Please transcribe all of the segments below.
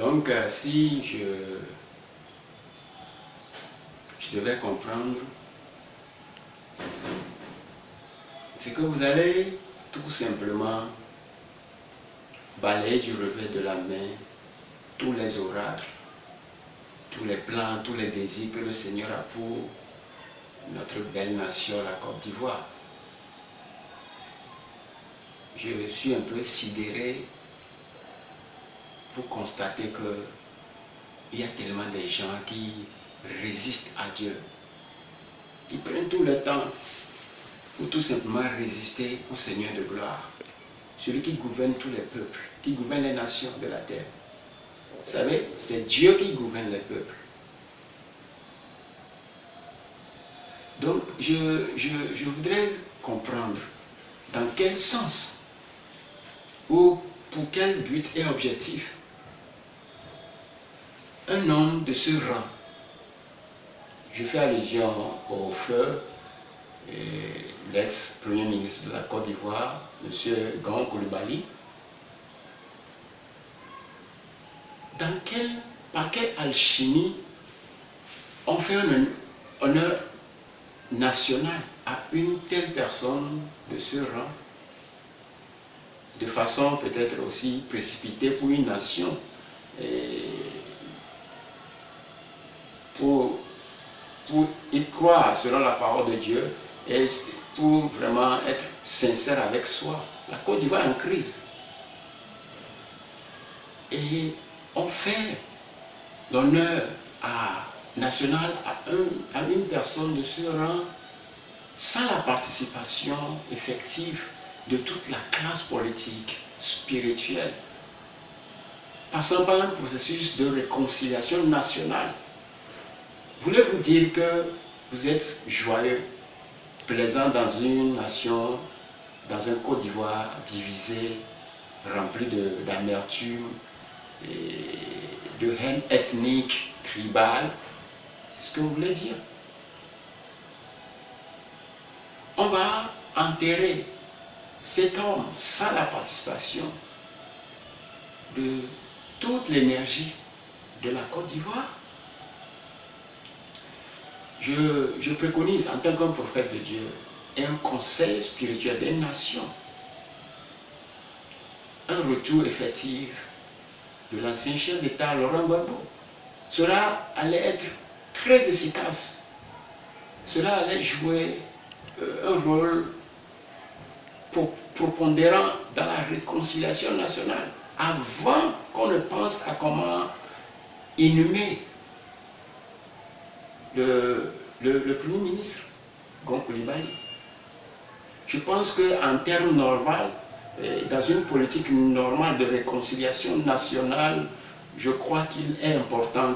Donc, si je devais comprendre, c'est que vous allez tout simplement balayer du revers de la main tous les oracles, tous les plans, tous les désirs que le Seigneur a pour notre belle nation, la Côte d'Ivoire. Je suis un peu sidéré pour constater qu'il y a tellement de gens qui résistent à Dieu. Ils prennent tout le temps pour tout simplement résister au Seigneur de gloire, celui qui gouverne tous les peuples, qui gouverne les nations de la terre. Vous savez, c'est Dieu qui gouverne les peuples. Donc, je voudrais comprendre dans quel sens ou pour quel but et objectif un homme de ce rang, je fais allusion au feu, l'ex-premier ministre de la Côte d'Ivoire, M. Grand Coulibaly, par quelle alchimie on fait un honneur national à une telle personne de ce rang, de façon peut-être aussi précipitée pour une nation, pour y croire selon la parole de Dieu et pour vraiment être sincère avec soi. La Côte d'Ivoire est en crise. Et on fait l'honneur national à une personne de ce rang sans la participation effective de toute la classe politique, spirituelle, passant par un processus de réconciliation nationale. Voulez-vous dire que vous êtes joyeux, plaisant dans une nation, dans un Côte d'Ivoire divisé, rempli d'amertume, de haine ethnique, tribale? C'est ce que vous voulez dire? On va enterrer cet homme sans la participation de toute l'énergie de la Côte d'Ivoire. Je préconise en tant qu'un prophète de Dieu un conseil spirituel des nations, un retour effectif de l'ancien chef d'État Laurent Gbagbo. Cela allait être très efficace. Cela allait jouer un rôle prépondérant dans la réconciliation nationale avant qu'on ne pense à comment inhumer le Premier ministre, Grand Coulibaly. Je pense qu'en termes normaux, dans une politique normale de réconciliation nationale, je crois qu'il est important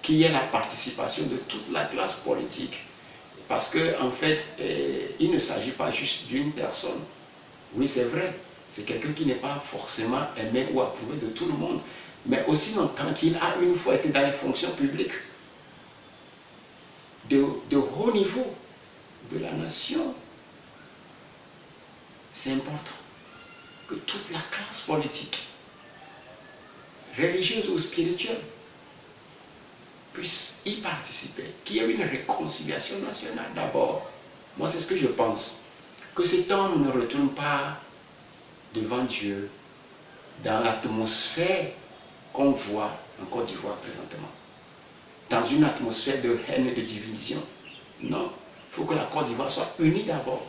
qu'il y ait la participation de toute la classe politique. Parce qu'en fait, il ne s'agit pas juste d'une personne. Oui, c'est vrai, c'est quelqu'un qui n'est pas forcément aimé ou approuvé de tout le monde, mais aussi longtemps qu'il a une fois été dans les fonctions publiques de haut niveau de la nation. C'est important que toute la classe politique, religieuse ou spirituelle, puisse y participer, qu'il y ait une réconciliation nationale d'abord. Moi, c'est ce que je pense. Que cet homme ne retourne pas devant Dieu dans l'atmosphère qu'on voit en Côte d'Ivoire présentement. Dans une atmosphère de haine et de division. Non, il faut que la Côte d'Ivoire soit unie d'abord.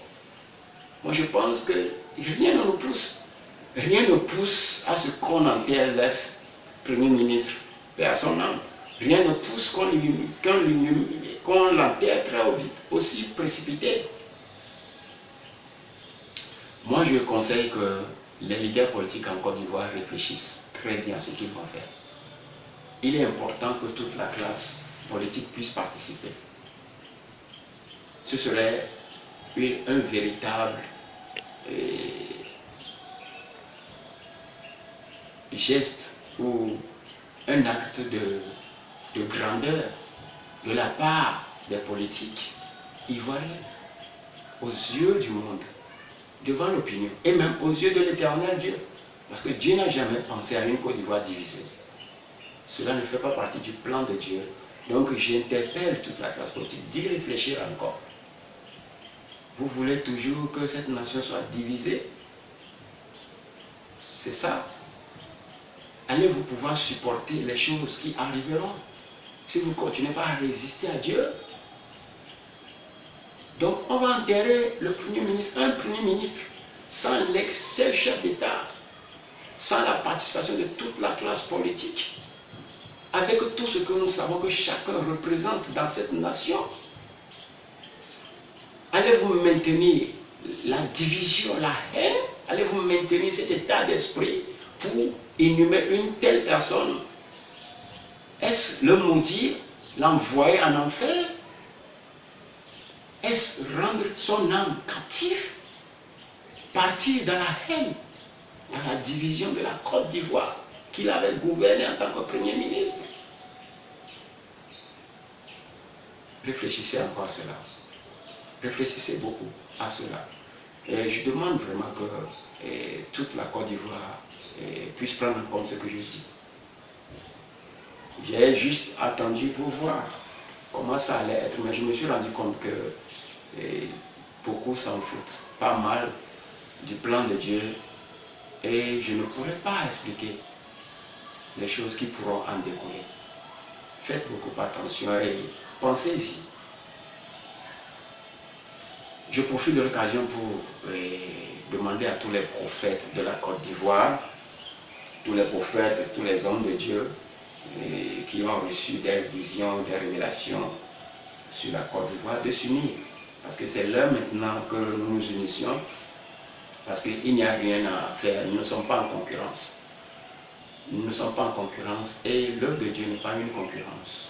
Moi, je pense que rien ne nous pousse. Rien ne pousse à ce qu'on enterre l'ex-premier ministre, paix à son âme. Rien ne pousse qu'on l'enterre très vite, aussi précipité. Moi, je conseille que les leaders politiques en Côte d'Ivoire réfléchissent très bien à ce qu'ils vont faire. Il est important que toute la classe politique puisse participer. Ce serait un véritable geste ou un acte de grandeur de la part des politiques ivoiriens aux yeux du monde, devant l'opinion et même aux yeux de l'Éternel Dieu. Parce que Dieu n'a jamais pensé à une Côte d'Ivoire divisée. Cela ne fait pas partie du plan de Dieu. Donc j'interpelle toute la classe politique d'y réfléchir encore. Vous voulez toujours que cette nation soit divisée? C'est ça. Allez-vous pouvoir supporter les choses qui arriveront si vous ne continuez pas à résister à Dieu? Donc on va enterrer le Premier ministre, un Premier ministre, sans l'ex-seul chef d'État, sans la participation de toute la classe politique, avec tout ce que nous savons que chacun représente dans cette nation. Allez-vous maintenir la division, la haine? Allez-vous maintenir cet état d'esprit pour inhumer une telle personne? Est-ce le maudire, l'envoyer en enfer? Est-ce rendre son âme captive? Partir dans la haine, dans la division de la Côte d'Ivoire qu'il avait gouverné en tant que Premier ministre? Réfléchissez encore à cela. Réfléchissez beaucoup à cela. Et je demande vraiment que toute la Côte d'Ivoire puisse prendre en compte ce que je dis. J'ai juste attendu pour voir comment ça allait être, mais je me suis rendu compte que beaucoup s'en foutent pas mal du plan de Dieu et je ne pourrais pas expliquer les choses qui pourront en découler. Faites beaucoup attention et pensez-y. Je profite de l'occasion pour demander à tous les prophètes de la Côte d'Ivoire, tous les prophètes, tous les hommes de Dieu qui ont reçu des visions, des révélations sur la Côte d'Ivoire, de s'unir. Parce que c'est l'heure maintenant que nous nous unissions, parce qu'il n'y a rien à faire, nous ne sommes pas en concurrence. Nous ne sommes pas en concurrence et l'œuvre de Dieu n'est pas une concurrence.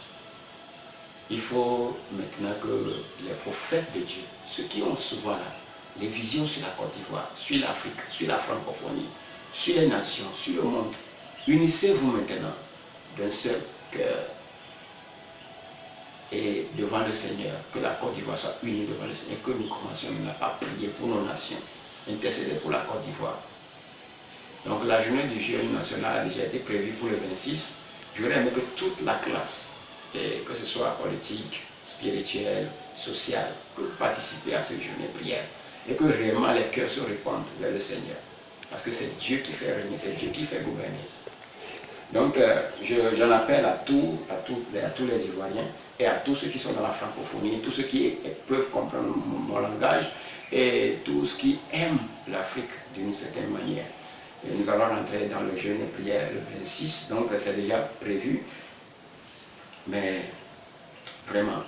Il faut maintenant que les prophètes de Dieu, ceux qui ont souvent là, les visions sur la Côte d'Ivoire, sur l'Afrique, sur la francophonie, sur les nations, sur le monde, unissez-vous maintenant d'un seul cœur et devant le Seigneur, que la Côte d'Ivoire soit unie devant le Seigneur, que nous commencions maintenant à prier pour nos nations, intercéder pour la Côte d'Ivoire. Donc la journée du jeûne national a déjà été prévue pour le 26. J'aurais aimé que toute la classe, et que ce soit politique, spirituelle, sociale, que vous participez à cette journée de prière et que réellement les cœurs se répandent vers le Seigneur. Parce que c'est Dieu qui fait régner, c'est Dieu qui fait gouverner. Donc j'en appelle à tous les Ivoiriens et à tous ceux qui sont dans la francophonie, tous ceux qui peuvent comprendre mon langage et tous ceux qui aiment l'Afrique d'une certaine manière. Et nous allons rentrer dans le jeûne et prière le 26, donc c'est déjà prévu. Mais vraiment,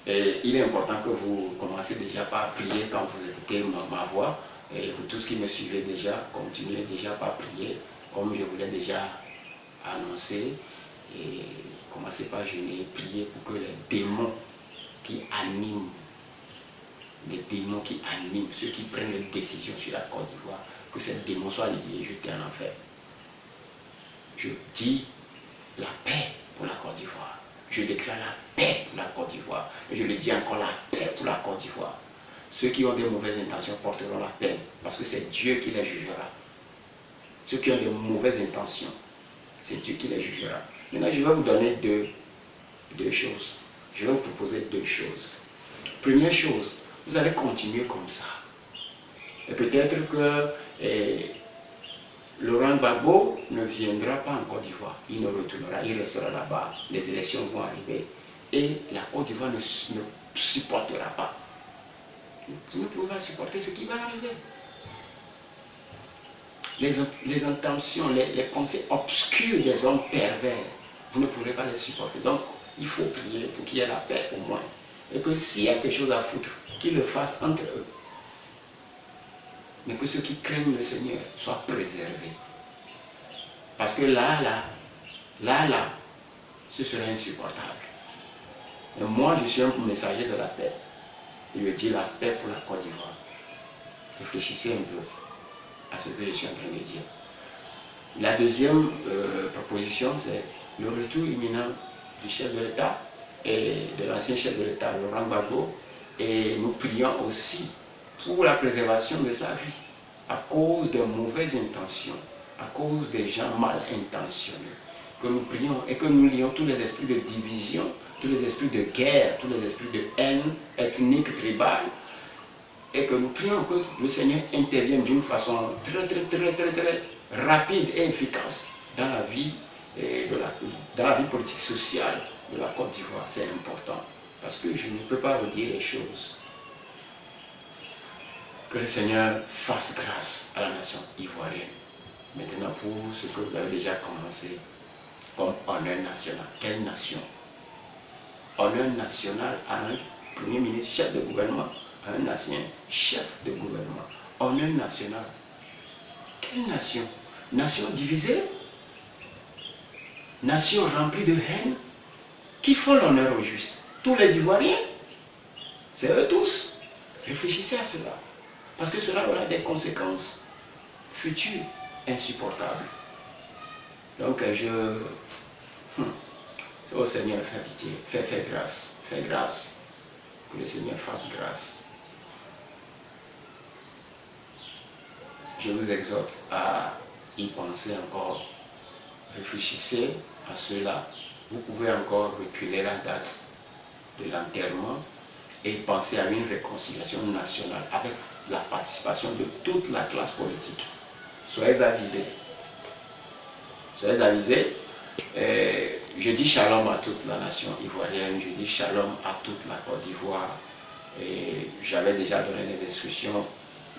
il est important que vous commencez déjà par prier quand vous écoutez ma voix. Et vous tous qui me suivez déjà, continuez déjà par prier, comme je vous l'ai déjà annoncé. Et commencez par jeûner, prier pour que les démons qui animent, ceux qui prennent les décisions sur la Côte d'Ivoire, que ces démons soient liés et jetés en enfer. Je dis la paix pour la Côte d'Ivoire. Je déclare la paix pour la Côte d'Ivoire. Je le dis encore, la paix pour la Côte d'Ivoire. Ceux qui ont des mauvaises intentions porteront la peine, parce que c'est Dieu qui les jugera. Ceux qui ont des mauvaises intentions, c'est Dieu qui les jugera. Maintenant, je vais vous donner deux choses. Je vais vous proposer deux choses. Première chose, vous allez continuer comme ça. Et peut-être que Laurent Gbagbo ne viendra pas en Côte d'Ivoire. Il ne retournera, il restera là-bas. Les élections vont arriver. Et la Côte d'Ivoire ne supportera pas. Vous ne pouvez pas supporter ce qui va arriver. Les intentions, les pensées obscures des hommes pervers, vous ne pourrez pas les supporter. Donc, il faut prier pour qu'il y ait la paix au moins. Et que s'il y a quelque chose à foutre, qu'ils le fassent entre eux. Mais que ceux qui craignent le Seigneur soient préservés. Parce que là, ce serait insupportable. Et moi, je suis un messager de la paix. Il me dit la paix pour la Côte d'Ivoire. Réfléchissez un peu à ce que je suis en train de dire. La deuxième proposition, c'est le retour imminent du chef de l'État et de l'ancien chef de l'État, Laurent Gbagbo. Et nous prions aussi pour la préservation de sa vie à cause des mauvaises intentions à cause des gens mal intentionnés. Que nous prions et que nous lions tous les esprits de division, tous les esprits de guerre, tous les esprits de haine ethnique, tribale, et que nous prions que le Seigneur intervienne d'une façon très rapide et efficace dans la vie, dans la vie politique sociale de la Côte d'Ivoire. C'est important, parce que je ne peux pas vous dire les choses. Que le Seigneur fasse grâce à la nation ivoirienne. Maintenant, pour ce que vous avez déjà commencé comme honneur national. Quelle nation? Honneur national à un premier ministre, chef de gouvernement, à un ancien chef de gouvernement. Honneur national. Quelle nation? Nation divisée? Nation remplie de haine? Qui font l'honneur au juste? Tous les Ivoiriens? C'est eux tous. Réfléchissez à cela. Parce que cela aura des conséquences futures insupportables. Donc oh Seigneur, fais pitié, fais grâce, que le Seigneur fasse grâce. Je vous exhorte à y penser encore, réfléchissez à cela. Vous pouvez encore reculer la date de l'enterrement et penser à une réconciliation nationale avec la participation de toute la classe politique. Soyez avisés. Soyez avisés. Je dis shalom à toute la nation ivoirienne, je dis shalom à toute la Côte d'Ivoire. J'avais déjà donné les instructions,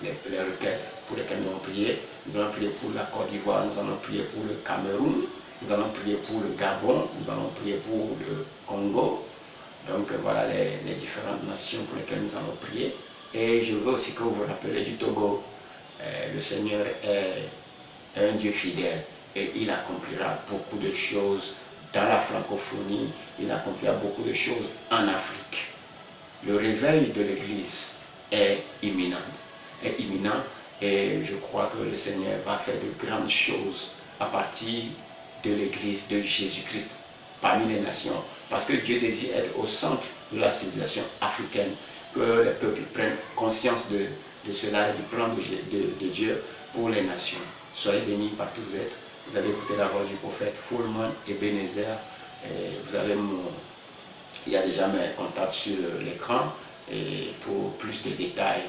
les requêtes pour lesquelles nous allons prier. Nous allons prier pour la Côte d'Ivoire, nous allons prier pour le Cameroun, nous allons prier pour le Gabon, nous allons prier pour le Congo. Donc voilà les différentes nations pour lesquelles nous allons prier. Et je veux aussi que vous vous rappelez du Togo. Le Seigneur est un Dieu fidèle et il accomplira beaucoup de choses dans la francophonie, il accomplira beaucoup de choses en Afrique. Le réveil de l'Église est imminent, et je crois que le Seigneur va faire de grandes choses à partir de l'Église de Jésus-Christ parmi les nations, parce que Dieu désire être au centre de la civilisation africaine, que les peuples prennent conscience de cela et du plan de Dieu pour les nations. Soyez bénis partout où vous êtes. Vous avez écouté la voix du prophète Foulman Ebenezer. Vous avez il y a déjà mes contacts sur l'écran. Et pour plus de détails,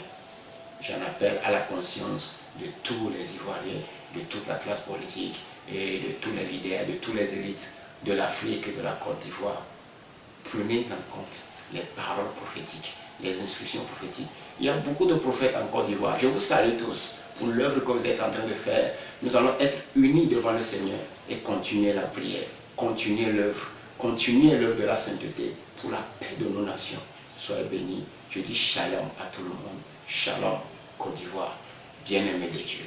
j'en appelle à la conscience de tous les Ivoiriens, de toute la classe politique et de tous les leaders, de tous les élites de l'Afrique et de la Côte d'Ivoire. Prenez en compte les paroles prophétiques, les instructions prophétiques. Il y a beaucoup de prophètes en Côte d'Ivoire. Je vous salue tous pour l'œuvre que vous êtes en train de faire. Nous allons être unis devant le Seigneur et continuer la prière, continuer l'œuvre de la sainteté pour la paix de nos nations. Soyez bénis. Je dis shalom à tout le monde. Shalom, Côte d'Ivoire, bien-aimé de Dieu.